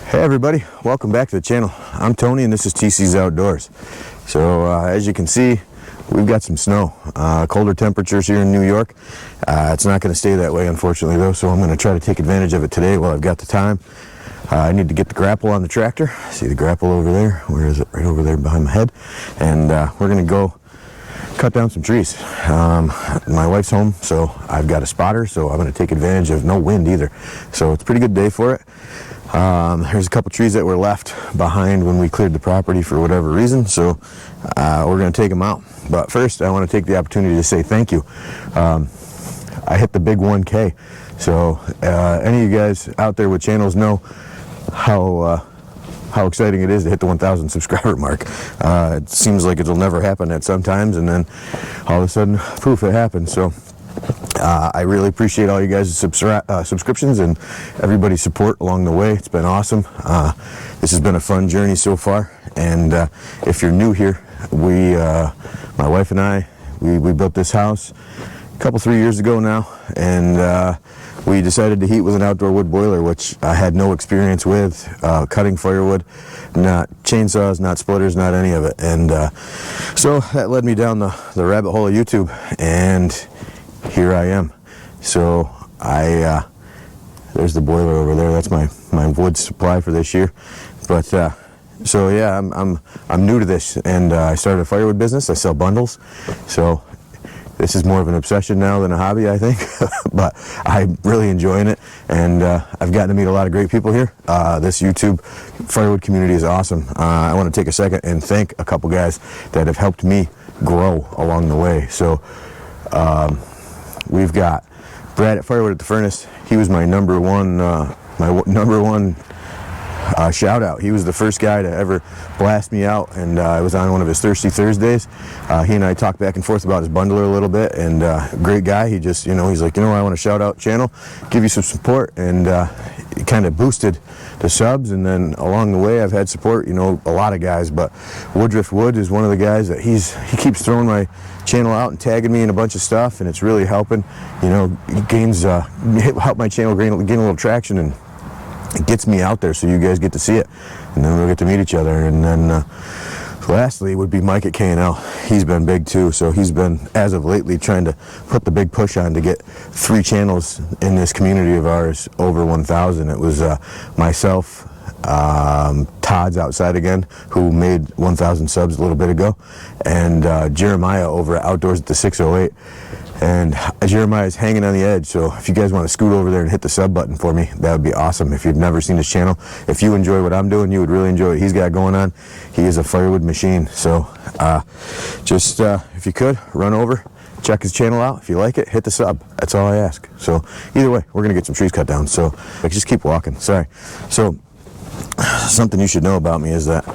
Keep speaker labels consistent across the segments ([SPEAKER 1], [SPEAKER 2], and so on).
[SPEAKER 1] Hey everybody, welcome back to the channel. I'm Tony and this is TC's Outdoors. So as you can see, we've got some snow, colder temperatures here in New York. It's not going to stay that way unfortunately though, so I'm going to try to take advantage of it today while I've got the time. I need to get the grapple on the tractor. See the grapple over there? Where is it? Right over there behind my head. And we're going to go cut down some trees. My wife's home, so I've got a spotter, so I'm going to take advantage of no wind either. So it's a pretty good day for it. There's a couple trees that were left behind when we cleared the property for whatever reason, so we're going to take them out. But first, I want to take the opportunity to say thank you. I hit the big 1K, so any of you guys out there with channels know how exciting it is to hit the 1,000 subscriber mark. It seems like it'll never happen at some times, and then all of a sudden, poof, it happens. So I really appreciate all you guys' subscriptions and everybody's support along the way. It's been awesome. This has been a fun journey so far, and if you're new here, my wife and I, we built this house a couple, 3 years ago now, and we decided to heat with an outdoor wood boiler, which I had no experience with, cutting firewood, not chainsaws, not splitters, not any of it. And so that led me down the rabbit hole of YouTube, and here I am. So there's the boiler over there. That's my wood supply for this year. But so yeah, I'm new to this, and I started a firewood business. I sell bundles, so this is more of an obsession now than a hobby, I think. But I'm really enjoying it, and I've gotten to meet a lot of great people here. This YouTube firewood community is awesome. I want to take a second and thank a couple guys that have helped me grow along the way. So we've got Brad at Firewood at the Furnace. He was my number one shout out. He was the first guy to ever blast me out, and I was on one of his Thirsty Thursdays. He and I talked back and forth about his bundler a little bit, and great guy. He just, he's like, I want to shout out channel, give you some support, and he kind of boosted the subs. And then along the way, I've had support, a lot of guys, but Woodruff Wood is one of the guys that he keeps throwing my channel out and tagging me in a bunch of stuff, and it's really helping. Help my channel gain a little traction, and it gets me out there so you guys get to see it, and then we'll get to meet each other. And then lastly would be Mike at K&L. He's been big too, so he's been, as of lately, trying to put the big push on to get 3 channels in this community of ours over 1,000. It was myself, Todd's outside again, who made 1,000 subs a little bit ago, and Jeremiah over at Outdoors at the 608. And Jeremiah's hanging on the edge, so if you guys want to scoot over there and hit the sub button for me, that would be awesome. If you've never seen his channel, if you enjoy what I'm doing, you would really enjoy what he's got going on. He is a firewood machine. So just if you could, run over, check his channel out. If you like it, hit the sub. That's all I ask. So either way, we're going to get some trees cut down. So just keep walking. Sorry. So something you should know about me is that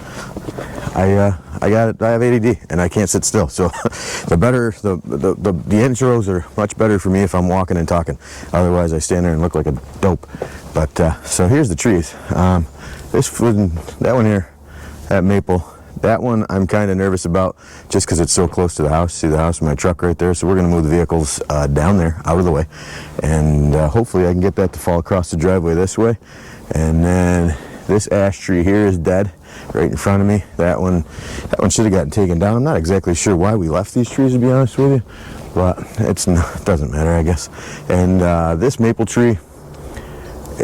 [SPEAKER 1] I have ADD and I can't sit still. So the intros are much better for me if I'm walking and talking. Otherwise, I stand there and look like a dope. But so here's the trees. That one here, that maple. That one I'm kind of nervous about just because it's so close to the house. See the house and my truck right there. So we're going to move the vehicles down there, out of the way, and hopefully I can get that to fall across the driveway this way. And then this ash tree here is dead, right in front of me. That one should have gotten taken down. I'm not exactly sure why we left these trees, to be honest with you, but it doesn't matter, I guess. And this maple tree,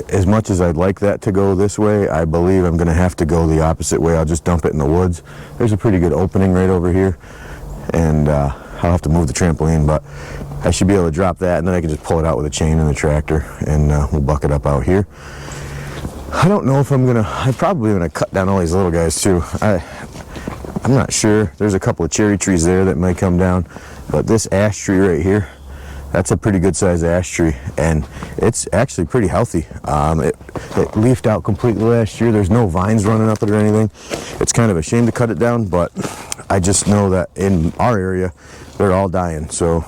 [SPEAKER 1] as much as I'd like that to go this way, I believe I'm going to have to go the opposite way. I'll just dump it in the woods. There's a pretty good opening right over here, and I'll have to move the trampoline, but I should be able to drop that, and then I can just pull it out with a chain in the tractor, and we'll buck it up out here. I don't know if I'm probably going to cut down all these little guys too. I'm not sure. There's a couple of cherry trees there that might come down, but this ash tree right here, that's a pretty good sized ash tree, and it's actually pretty healthy. It leafed out completely last year. There's no vines running up it or anything. It's kind of a shame to cut it down, but I just know that in our area, they're all dying. So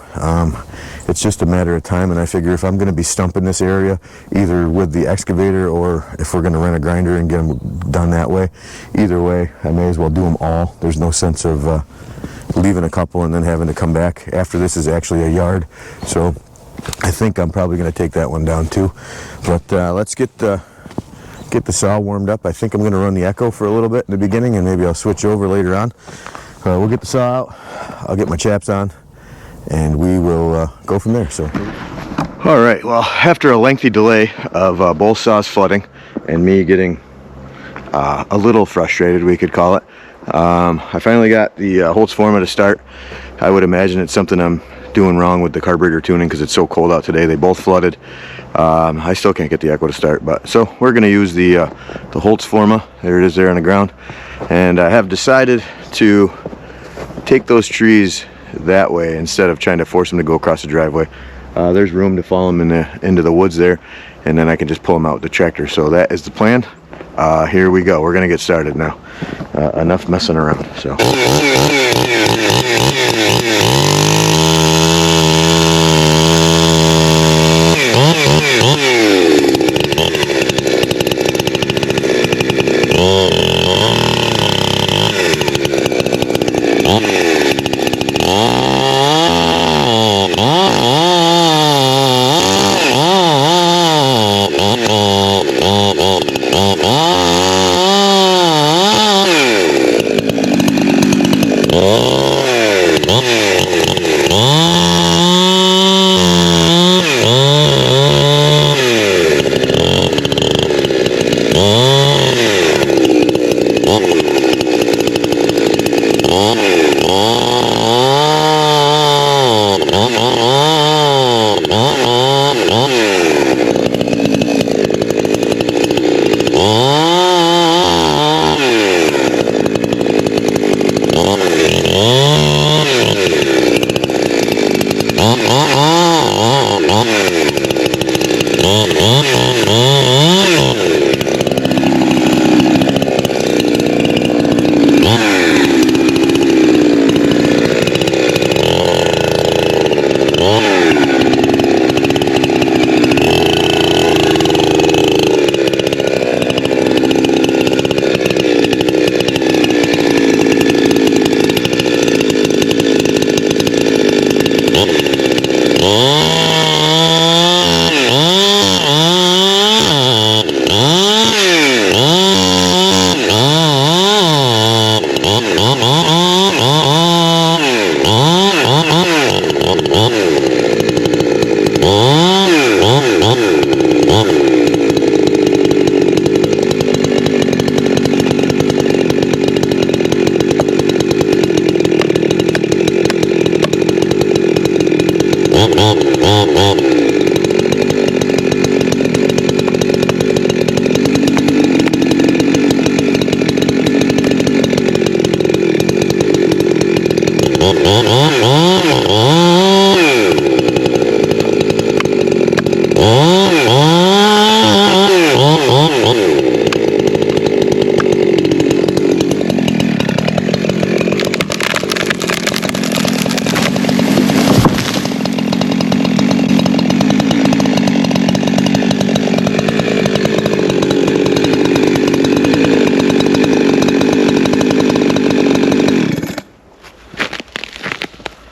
[SPEAKER 1] it's just a matter of time, and I figure if I'm going to be stumping this area, either with the excavator or if we're going to rent a grinder and get them done that way, either way, I may as well do them all. There's no sense of leaving a couple and then having to come back. After this is actually a yard, so I think I'm probably going to take that one down too. But let's get get the saw warmed up. I think I'm going to run the Echo for a little bit in the beginning, and maybe I'll switch over later on. We'll get the saw out, I'll get my chaps on, and we will go from there. So, all right, well, after a lengthy delay of both saws flooding and me getting a little frustrated, we could call it, I finally got the Holzfforma to start. I would imagine it's something I'm doing wrong with the carburetor tuning because it's so cold out today. They both flooded. I still can't get the Echo to start, but so we're going to use the Holzfforma. There it is there on the ground, and I have decided to take those trees that way instead of trying to force them to go across the driveway. There's room to follow them into the woods there, and then I can just pull them out with the tractor. So that is the plan. Here we go. We're gonna get started now. Enough messing around. So.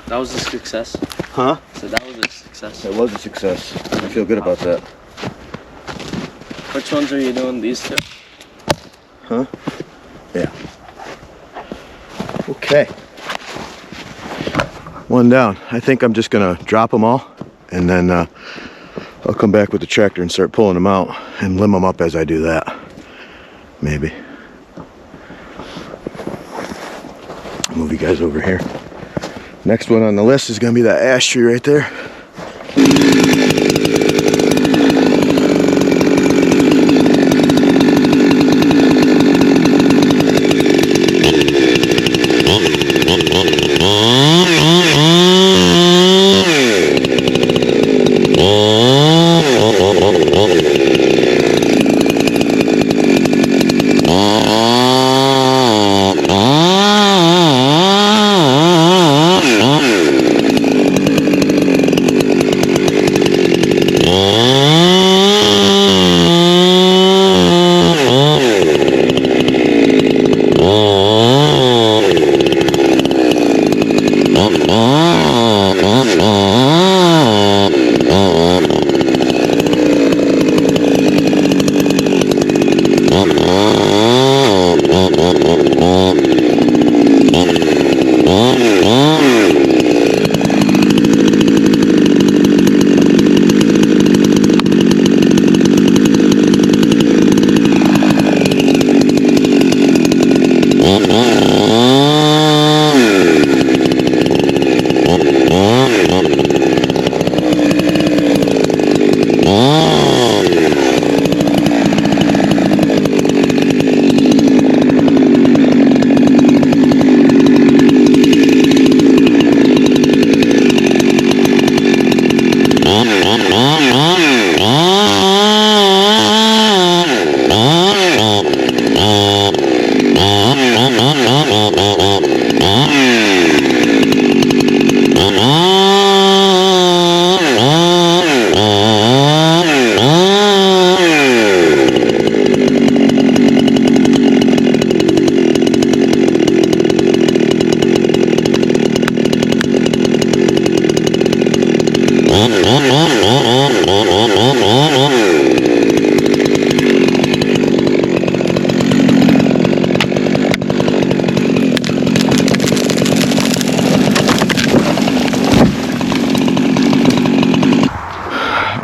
[SPEAKER 2] That was a success.
[SPEAKER 1] Huh?
[SPEAKER 2] So that was a success.
[SPEAKER 1] It was a success. I feel good about that.
[SPEAKER 2] Which ones are you doing? These two?
[SPEAKER 1] Huh? Yeah. Okay. One down. I think I'm just gonna drop them all, and then I'll come back with the tractor and start pulling them out and limb them up as I do that. Maybe. Move you guys over here. Next one on the list is gonna be that ash tree right there.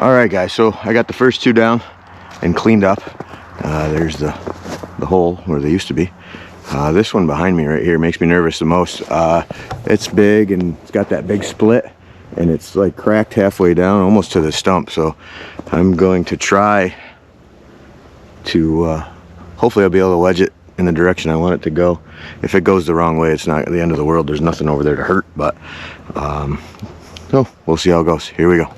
[SPEAKER 1] All right, guys, so I got the first two down and cleaned up. There's the hole where they used to be. This one behind me right here makes me nervous the most. It's big and it's got that big split, and it's like cracked halfway down almost to the stump. So I'm going to try to hopefully I'll be able to wedge it in the direction I want it to go. If it goes the wrong way, it's not the end of the world. There's nothing over there to hurt, but so we'll see how it goes. Here we go.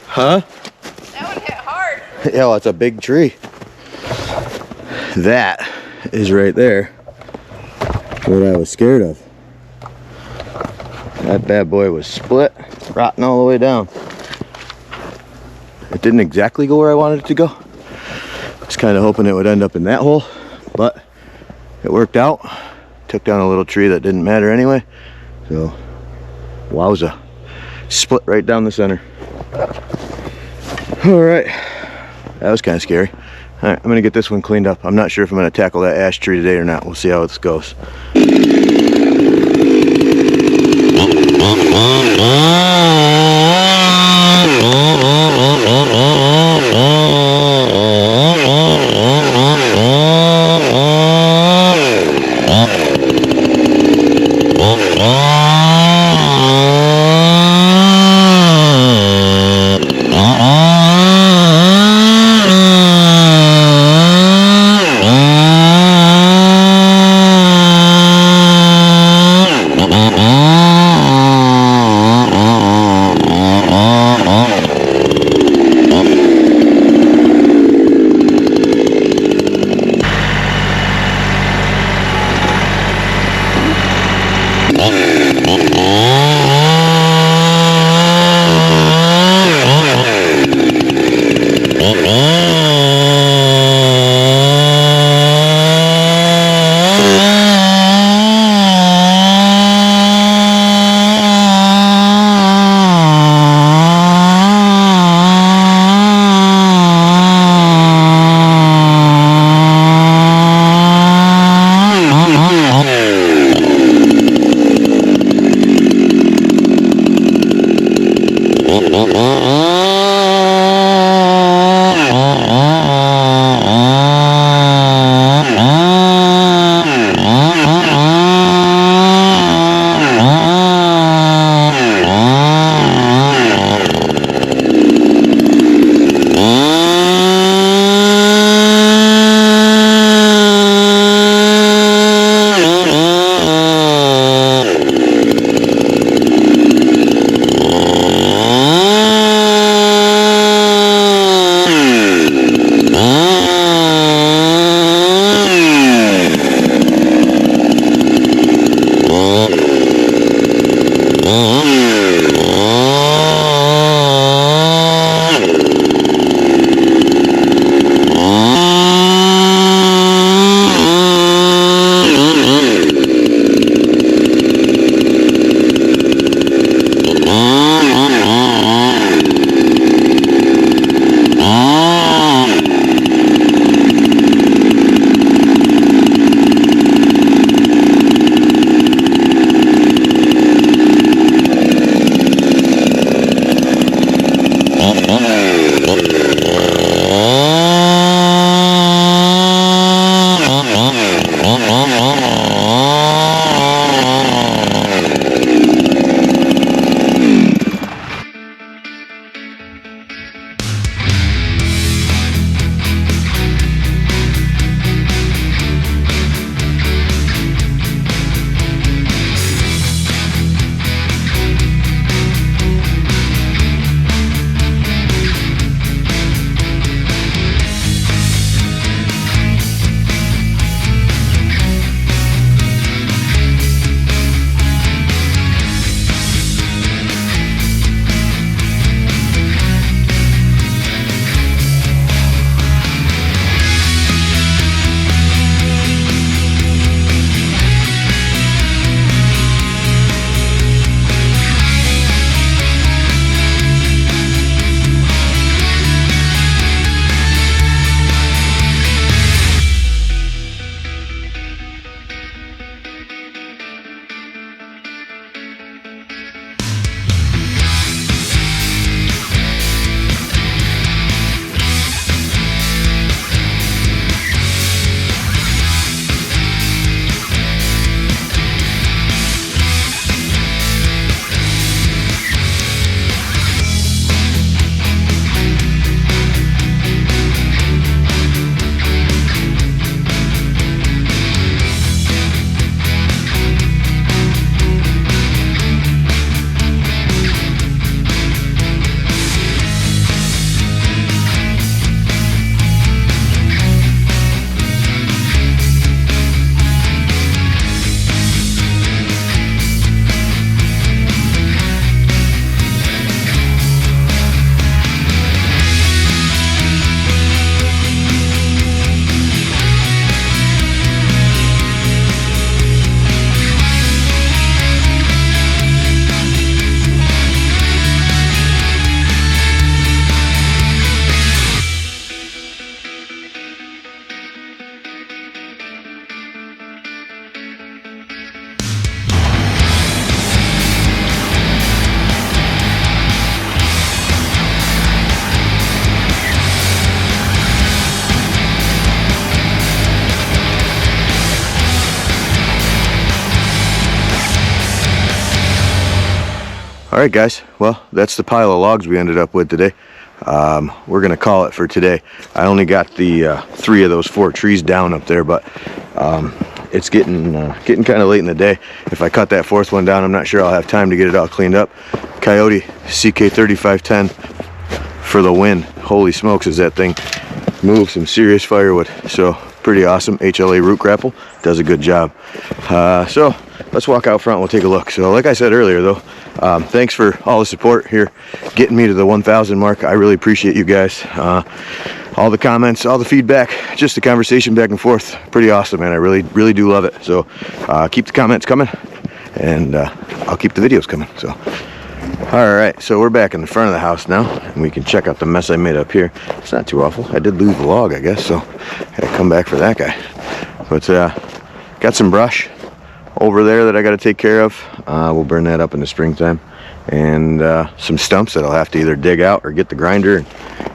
[SPEAKER 1] Huh?
[SPEAKER 3] That one hit hard.
[SPEAKER 1] Yeah, well, it's a big tree. That is right there what I was scared of. That bad boy was split, rotten all the way down. It didn't exactly go where I wanted it to go. I was kind of hoping it would end up in that hole, but it worked out. Took down a little tree that didn't matter anyway. So, wowza. Split right down the center. All right, that was kind of scary. All right, I'm gonna get this one cleaned up. I'm not sure if I'm gonna tackle that ash tree today or not. We'll see how this goes. All right, guys. Well, that's the pile of logs we ended up with today. We're gonna call it for today. I only got the 3 of those 4 trees down up there, but it's getting kind of late in the day. If I cut that 4th one down, I'm not sure I'll have time to get it all cleaned up. Kioti CK3510 for the win. Holy smokes, is that thing move some serious firewood. So pretty awesome. HLA Root Grapple does a good job. So let's walk out front, we'll take a look. So like I said earlier though, thanks for all the support here, getting me to the 1,000 mark. I really appreciate you guys. All the comments, all the feedback, just the conversation back and forth. Pretty awesome, man. I really do love it. So keep the comments coming, and I'll keep the videos coming. So all right, so we're back in the front of the house now, and we can check out the mess I made up here. It's not too awful. I did lose the log, I guess, so I gotta come back for that guy. But got some brush over there that I got to take care of. We'll burn that up in the springtime, and some stumps that I'll have to either dig out or get the grinder and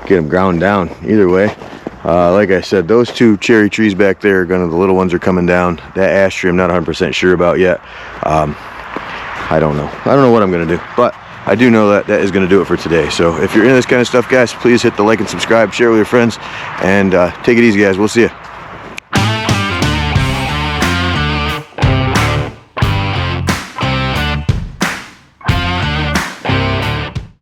[SPEAKER 1] get them ground down. Either way, like I said, those two cherry trees back there are the little ones are coming down. That ash tree I'm not 100% sure about yet. I don't know what I'm gonna do, but I do know that that is gonna do it for today. So if you're into this kind of stuff, guys, please hit the like and subscribe, share with your friends, and take it easy, guys. We'll see you.